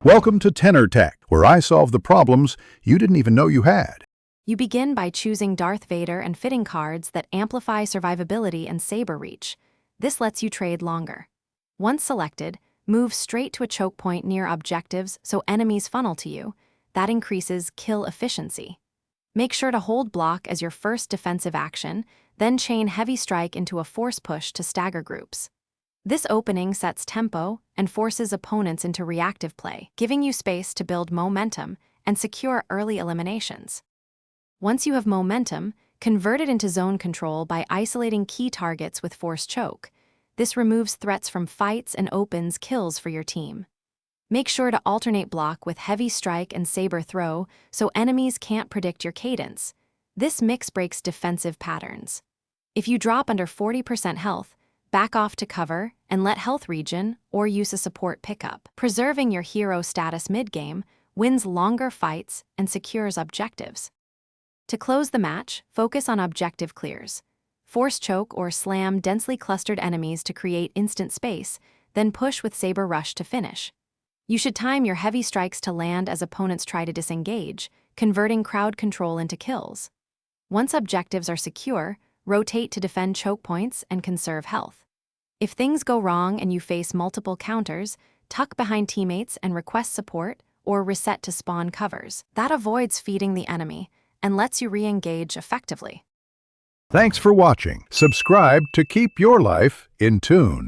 Welcome to Tenor Tech, where I solve the problems you didn't even know you had. You begin by choosing Darth Vader and fitting cards that amplify survivability and saber reach. This lets you trade longer. Once selected, move straight to a choke point near objectives so enemies funnel to you. That increases kill efficiency. Make sure to hold block as your first defensive action, then chain heavy strike into a force push to stagger groups. This opening sets tempo and forces opponents into reactive play, giving you space to build momentum and secure early eliminations. Once you have momentum, convert it into zone control by isolating key targets with force choke. This removes threats from fights and opens kills for your team. Make sure to alternate block with heavy strike and saber throw so enemies can't predict your cadence. This mix breaks defensive patterns. If you drop under 40% health, back off to cover and let health regen or use a support pickup. Preserving your hero status mid-game wins longer fights and secures objectives. To close the match, focus on objective clears. Force choke or slam densely clustered enemies to create instant space, then push with saber rush to finish. You should time your heavy strikes to land as opponents try to disengage, converting crowd control into kills. Once objectives are secure, rotate to defend choke points and conserve health. If things go wrong and you face multiple counters, tuck behind teammates and request support or reset to spawn covers. That avoids feeding the enemy and lets you re-engage effectively. Thanks for watching. Subscribe to keep your life in tune.